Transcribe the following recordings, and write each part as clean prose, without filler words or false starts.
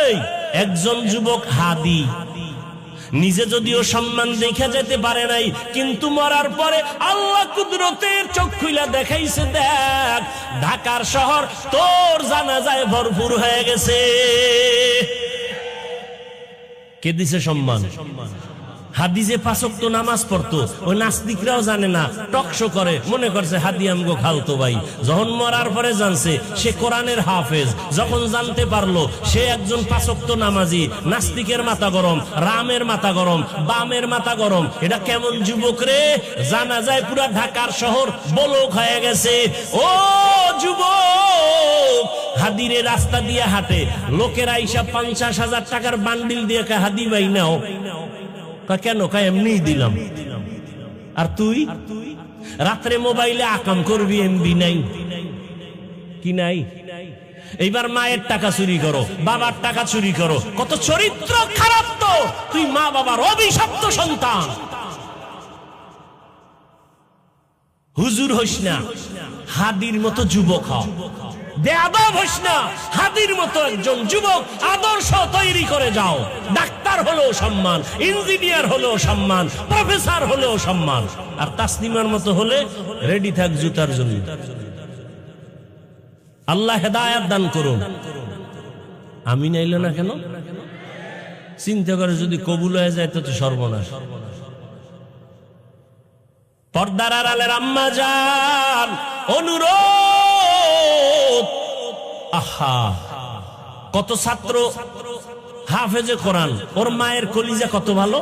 এই একজন যুবক হাদি নিজে যদিও সম্মান দেখা যেতে পারে নাই, কিন্তু মরার পরে আল্লাহ কুদরতের চোখ খুলে দেখাইছে, দেখ ঢাকার শহর তোর জানাজায় ভরপুর হয়ে গেছে। কে দিছে সম্মান? হাদি যে 5 ওয়াক্ত নামাজ পড়তো, ওই নাস্তিকরাও জানে না, টকশো করে, মনে করছে হাদি আমগো খালতো ভাই। যখন মরার পরে জানছে সে কোরআনের হাফেজ, যখন জানতে পারলো সে একজন 5 ওয়াক্ত নামাজি, নাস্তিকের মাথা গরম, রামের মাথা গরম, বামের মাথা গরম। এটা কেমন যুবক রে? জানা যায় পুরা ঢাকার শহর বলক হয়ে গেছে। ও যুবক, হাদিরে রাস্তা দিয়ে হাঁটে, লোকেরা আইসা 50,000 টাকার বান্ডিল দিয়ে হাদি ভাই নাও। কেন? এমনি দিলাম। আর তুই রাত্রে মোবাইলে আকাম করবি, এমবি নাই কি নাই? এইবার মায়ের টাকা চুরি করো, বাবার টাকা চুরি করো, কত চরিত্র খারাপ তো। তুই মা বাবার অভিশপ্ত সন্তান। হুজুর হইস না, হাদির মতো যুবক হ। বেয়াদব হইস না, হাদির মতো একজন যুবক আদর্শ তৈরি করে যাও। ডাক্তার হলেও সম্মান, ইঞ্জিনিয়ার হলেও সম্মান, প্রফেসর হলেও সম্মান। আর তাসলিমার মতো হলে রেডি থাক জুতার জন্য। আল্লাহ হেদায়েত দান করুন। আমি নাইল না কেন? চিন্তা করে যদি কবুল হয়ে যায় তো সর্বনাশ। পর্দার আড়ালের আম্মা জান, অনুরোধ, আহা কত ছাত্র হাফেজে কোরআন, ওর মায়ের কলিজা কত ভালো।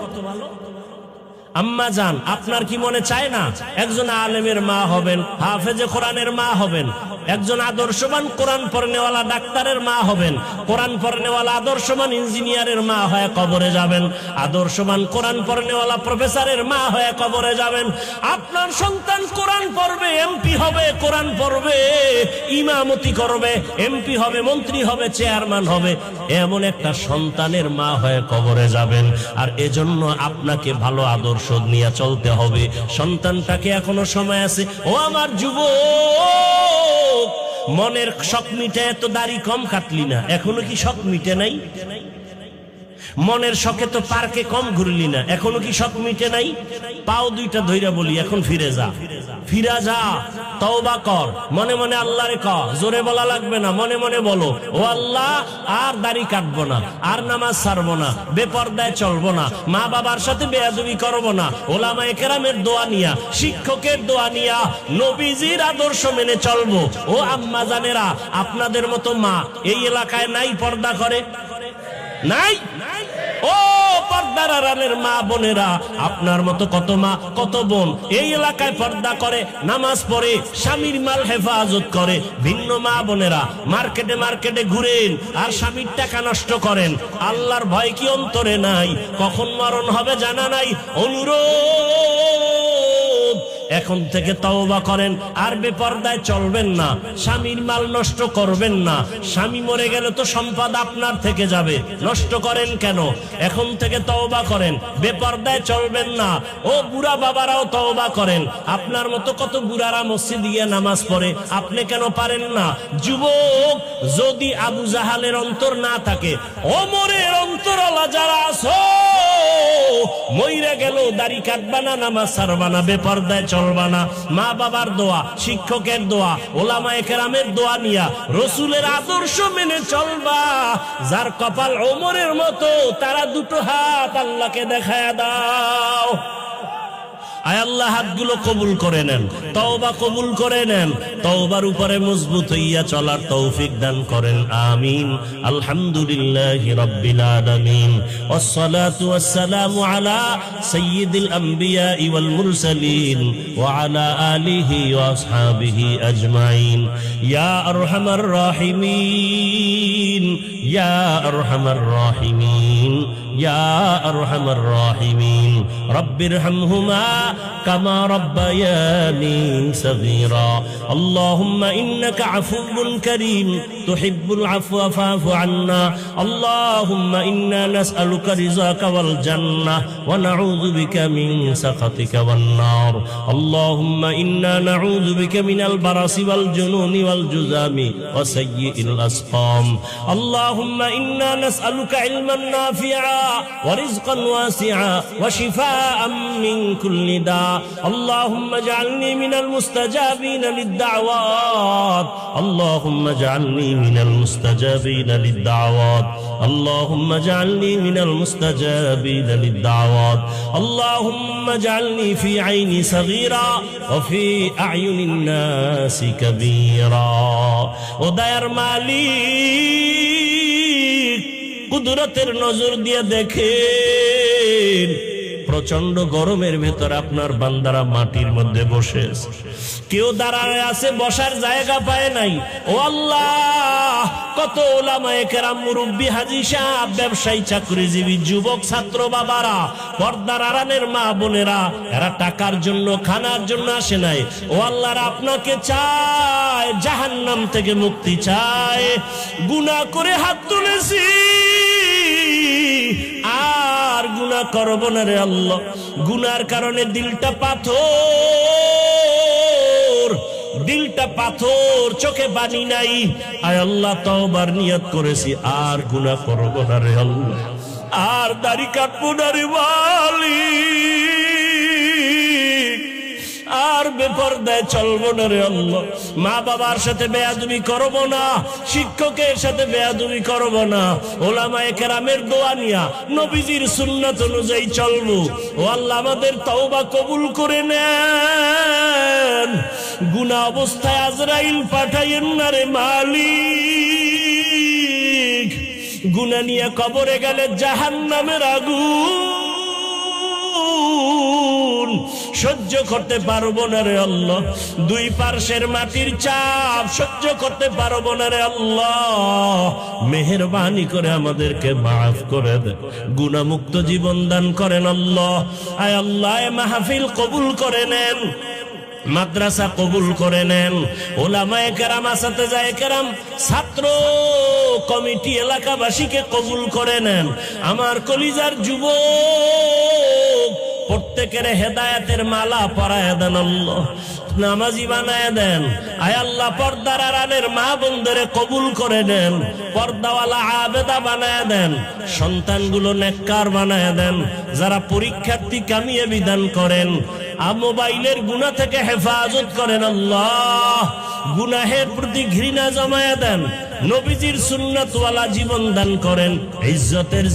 আম্মা জান, আপনার কি মনে চায় না একজন আলেমের মা হবেন, হাফেজে কোরআনের মা হবেন, একজন আদর্শবান কোরআন পড়নেওয়ালা ডাক্তারের মা হবেন, কোরআন পড়নেওয়ালা আদর্শবান ইঞ্জিনিয়ারের মা হয়ে কবরে যাবেন, আদর্শবান কোরআন পড়নেওয়ালা প্রফেসরের মা হয়ে কবরে যাবেন। আপনার সন্তান কোরআন পড়বে, এমপি হবে, কোরআন পড়বে, ইমামতি করবে, এমপি হবে, মন্ত্রী হবে, চেয়ারম্যান হবে, এমন একটা সন্তানের মা হয়ে কবরে যাবেন। আর এজন্য আপনাকে ভালো আদর্শ নিয়ে চলতে হবে। সন্তানটাকে এখনো সময় আছে। ও আমার যুবক, মনের শখ মিটে, এত দাড়ি কম কাটলি না, এখনো কি শখ মিটে নাই? মনের শখে তো পার্কে কম ঘুরলি না, এখনো কি শখ মিটে নাই? পাও দুইটা ধইরা বলি, এখন ফিরে যা, ফিরা যা, তওবা কর, মনে মনে আল্লাহরে ক, জোরে বলা লাগবে না, মনে মনে বলো, ও আল্লাহ আর দাড়ি কাটবো না, আর নামাজ ছাড়বো না, বেপরদায় চলবো না, মা বাবার সাথে বেয়াদবি করবো না, ওলামায়ে কেরামের দোয়া নিয়া, শিক্ষকের দোয়া নিয়া, নবীজির আদর্শ মেনে চলবো। ও আম্মা জানেরা, আপনাদের মতো মা এই এলাকায় নাই পর্দা করে? নাই? ও পর্দার আড়ালের মা বোনেরা, আপনার মতো কত মা কত বোন এই এলাকায় পর্দা করে, নামাজ পড়ে, স্বামীর মাল হেফাজত করে। ভিন্ন মা বোনেরা মার্কেটে মার্কেটে ঘুরেন আর স্বামীর টাকা নষ্ট করেন। আল্লাহর ভয় কি অন্তরে নাই? কখন মরণ হবে জানা নাই। অনুরোধ, এখন থেকে তওবা করেন, আর বেপরদায় চলবেন না, স্বামীর মাল নষ্ট করবেন না। স্বামী মরে গেলে তো সম্পদ আপনার থেকে যাবে, নষ্ট করেন কেন? এখন থেকে তওবা করেন, বেপরদায় চলবেন না। ও বুড়া বাবারাও তওবা করেন। আপনার মতো কত বুড়ারা মসজিদে গিয়ে নামাজ পড়ে, আপনি কেন পারেন না? যুবক, যদি আবু জাহালের অন্তর না থাকে, ওমরের অন্তরওয়ালা যারা আছো, মইরা গেল দাড়ি কাটবা না, নামাজ ছাড়বা না, বেপরদায় চলবা না। মা বাবার দোয়া, শিক্ষকের দোয়া, ওলামায়ে কেরামের দোয়া নিয়া রসুলের আদর্শ মেনে চলবা। যার কপাল ওমরের মতো, তারা দুটো হাত আল্লাহকে দেখায়া দাও। আয় আল্লাহ হাতগুলো কবুল করে নেন, তওবা কবুল করে নেন, তওবার উপরে মজবুত হইয়া চলার তৌফিক দান করেন। আমিন। আলহামদুলিল্লাহি রাব্বিল আলামিন, ওয়াসসালাতু ওয়াসসালামু আলা সাইয়্যিদিল আমবিয়া ওয়াল মুরসালিন ওয়া আলা আলিহি ওয়া আসহাবিহি আজমাইন। ইয়া আরহামার রাহিমিন, ইয়া আরহামার রাহিমিন, ইয়া আরহামার রাহিমিন। রব্বিরহামহুমা কামা রব্বায়ানি সগীরা। আল্লাহুম্মা ইন্নাকা আফুউন কারীম তুহিব্বুল আফওয়া ফা'ফু আন্না আল্লাহুম্মা ইন্না নাসআলুকা রিযাকা ওয়াল জান্নাহ ওয়া নাউযু বিকা মিন সাখাতিকা ওয়ান নার আল্লাহুম্মা ইন্না নাউযু বিকা মিনাল বারাসি ওয়াল জুনুনি ওয়াল জুযামি ওয়া সাইয়্যিল আসকাম আল্লাহুম্মা ইন্না নাসআলুকা ইলমান নাফিআ ওয়া রিজকান ওয়াসিআ ওয়া শিফাআম মিন কুল্লি দা আল্লাহুম্মা اجعلني من المستجابين للدعوات اللهم اجعلني من المستجابين للدعوات اللهم اجعلني من المستجابين للدعوات اللهم اجعلني في عيني صغيرا وفي أعين الناس كبيرا وداير মালিক কুদরতের নজর দিয়ে দেখেন প্রচন্ড গরমের ভেতর আপনার বান্দারা মাটির মধ্যে বসে আছে, কেউ দাঁড়ায় আছে, বসার জায়গা পায় নাই। ও আল্লাহ, কত উলামায়ে কেরাম, মুরব্বী, হাজী সাহেব, ব্যবসায়ী, চাকরিজীবী, যুবক, ছাত্র বাবারা, পর্দার আড়ালের মা বোনেরা, এরা টাকার জন্য, খানার জন্য আসে নাই। ও আল্লাহ, আপনাকে চায়, জাহান্নাম থেকে মুক্তি চায়। গুনাহ করে হাত তুলেছি, আর গুনাহ করব না রে আল্লাহ। গুনার কারণে দিলটা পাথর, দিলটা পাথর, চোখে পানি নাই। আয় আল্লাহ, তওবার নিয়ত করেছি, আর গুনাহ করব না রে আল্লাহ, আর দাড়ি কাটবো না রে মালিক, আর বেপরদায় চলবো না রে আল্লাহ। মা বাবার সাথে বেয়াদবি করব না, শিক্ষকের সাথে বেয়াদবি করব না, ওলামায়ে কেরামের দোয়া নিয়া নবীজির সুন্নাত অনুযায়ী চলবো। ও আল্লাহ, আমাদের তওবা কবুল করে নেন। গুনাহ অবস্থায় আজরাইল পাঠাইয়েন না রে মালিক। গুনাহ নিয়ে কবরে গেলে জাহান্নামের আগুন সহ্য করতে পারবো না রে আল্লাহ। দুই পার্শ্বের মাটির চাপ সহ্য করতে পারবো না রে আল্লাহ। মেহেরবানি করে আমাদেরকে মাফ করে দেন, গুনাহমুক্ত জীবন দান করেন আল্লাহ। আয় আল্লাহ, মাহফিল কবুল করে নেন, মাদ্রাসা কবুল করে নেন, ওলামায়ে কেরাম, আসাতেজায়ে কেরাম, ছাত্র কমিটি, এলাকাবাসীকে কবুল করে নেন। আমার কলিজার যুবক প্রত্যেকের হেদায়েতের মালা পরায় দেন আল্লাহ, নামাজি বানায় দেন। আয় আল্লাহ, পর্দার আড়ালের মা বোনদের কবুল করে দেন, পর্দাওয়ালা আবেদা বানায় দেন, সন্তানগুলো নেককার বানায় দেন। যারা পরীক্ষার্থী, কামিয়ে বিধান করেন। মোবাইলের গুনাহ থেকে হেফাজত করেন আল্লাহ। গুনাহের প্রতি ঘৃণা জমায়া দেন, নবীজির সুন্নাতওয়ালা জীবন দান করেন। ইজ্জতের